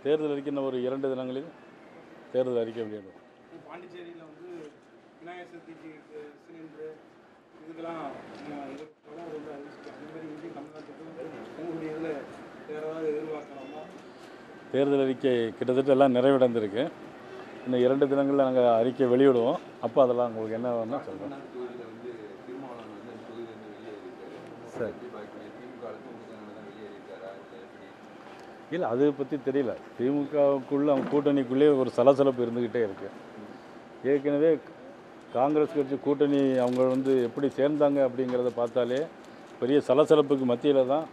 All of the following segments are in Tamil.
தேர்தல் அறிக்கை ஒரு 2 தினங்களில் தேர்தல் அறிக்கை வெளியிடும். பாண்டிச்சேரியில் வந்து விநாயகர் சதுர்த்திக்கு சிலிண்டர் இதுக்கெல்லாம் வந்து அறிவிச்சிருக்காங்க. அதே மாதிரி இந்திய தமிழ்நாட்டுக்கு உங்களுடைய இதில் வேறு ஏதாவது எதிர்பார்க்கலாமா? தேர்தல் அறிக்கை கிட்டத்தட்ட எல்லாம் நிறைவடைந்திருக்கு. இன்னும் 2 தினங்களில் நாங்கள் அறிக்கை வெளியிடுவோம். அப்போ அதெல்லாம் உங்களுக்கு என்ன வேணும்னா சொல்கிறோம். சரி, இல்லை அதை பற்றி தெரியல. திமுகவுக்குள்ளே அவங்க கூட்டணிக்குள்ளே ஒரு சலசலப்பு இருந்துக்கிட்டே இருக்குது. ஏற்கனவே காங்கிரஸ் கட்சி கூட்டணி அவங்க வந்து எப்படி சேர்ந்தாங்க அப்படிங்கிறத பார்த்தாலே பெரிய சலசலப்புக்கு மத்தியில் தான்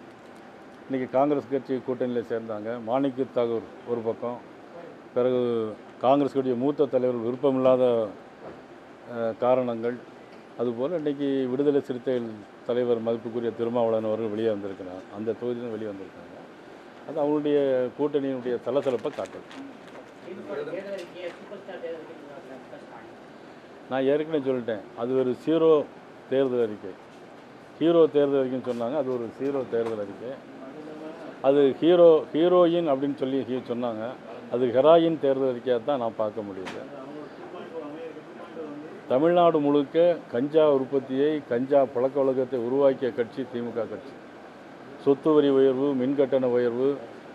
இன்றைக்கி காங்கிரஸ் கட்சி கூட்டணியில் சேர்ந்தாங்க. மாணிக்க தாகூர் ஒரு பக்கம், பிறகு காங்கிரஸ் கட்சிய மூத்த தலைவர் விருப்பமில்லாத காரணங்கள், அதுபோல் இன்றைக்கி விடுதலை சிறுத்தைகள் தலைவர் மதிப்புக்குரிய திருமாவளவன் அவர்கள் வெளியே வந்திருக்கிறார். அந்த தொகுதியிலும் வெளியே வந்திருக்காங்க. அது அவங்களுடைய கூட்டணியினுடைய சலசலப்பை காட்டுது. நான் ஏற்கனவே சொல்லிட்டேன், அது ஒரு ஜீரோ தேர்தல் அறிக்கை. ஹீரோ தேர்தல் அறிக்கைன்னு சொன்னாங்க, அது ஒரு ஜீரோ தேர்தல் அறிக்கை. அது ஹீரோயின் அப்படின்னு சொல்லி சொன்னாங்க, அது ஹெராயின் தேர்தல் அறிக்கையாக தான் நான் பார்க்க முடியுது. தமிழ்நாடு முழுக்க கஞ்சா உற்பத்தியை, கஞ்சா பழக்க வழக்கத்தை உருவாக்கிய கட்சி திமுக கட்சி. சொத்து வரி உயர்வு, மின்கட்டண உயர்வு,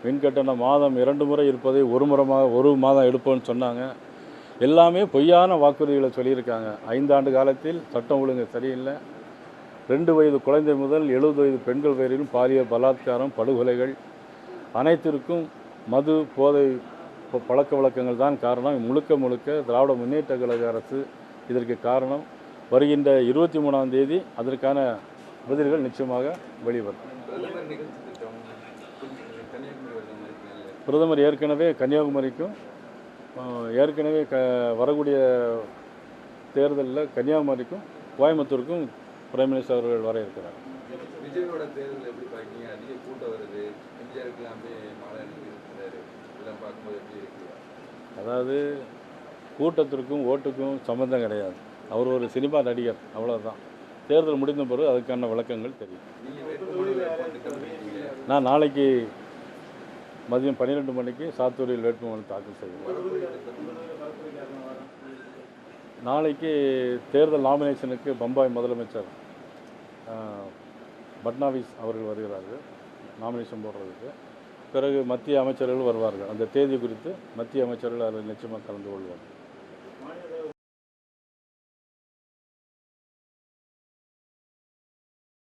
மின்கட்டண மாதம் 2 முறை இருப்பதை ஒரு மாதம் எடுப்போம்னு சொன்னாங்க. எல்லாமே பொய்யான வாக்குறுதிகளை சொல்லியிருக்காங்க. 5 ஆண்டு காலத்தில் சட்டம் ஒழுங்கு சரியில்லை. 2 வயது குழந்தை முதல் 70 வயது பெண்கள் வரையிலும் பாலியல் பலாத்காரம், படுகொலைகள், அனைத்திற்கும் மது, போதை பழக்க வழக்கங்கள் தான் காரணம். முழுக்க திராவிட முன்னேற்ற கழக அரசு இதற்கு காரணம். வருகின்ற 23ஆம் தேதி அதற்கான பதில்கள் நிச்சயமாக வெளிவரும். பிரதமர் ஏற்கனவே கன்னியாகுமரிக்கும் ஏற்கனவே வரக்கூடிய தேர்தலில் கன்னியாகுமரிக்கும் கோயம்புத்தூருக்கும் பிரைம் மினிஸ்டர் அவர்கள் வர இருக்கிறார். விஜயோட தேர்தல் எப்படி பார்க்கீங்க? அதிக கூட்டம் வருது, எம்ஜிஆருக்குலாம் மாலை அணிவிக்கிறாரு, இதெல்லாம் பார்க்கும்போது எப்படி இருக்கு? அதாவது கூட்டத்திற்கும் ஓட்டுக்கும் சம்பந்தம் கிடையாது. அவர் ஒரு சினிமா நடிகர், அவ்வளோதான். தேர்தல் முடிந்த பிறகு அதுக்கான விளக்கங்கள் தெரியும். நான் நாளைக்கு மதியம் 12 மணிக்கு சாத்தூரில் வேட்புமனு தாக்கல் செய்வேன். நாளைக்கு தேர்தல் நாமினேஷனுக்கு பம்பாய் முதலமைச்சர் பட்னாவிஸ் அவர்கள் வருகிறார்கள் நாமினேஷன் போடுறதுக்கு. பிறகு மத்திய அமைச்சர்கள் வருவார்கள். அந்த தேதி குறித்து மத்திய அமைச்சர்கள் அதில் நிச்சயமாக கலந்து கொள்வார்கள்.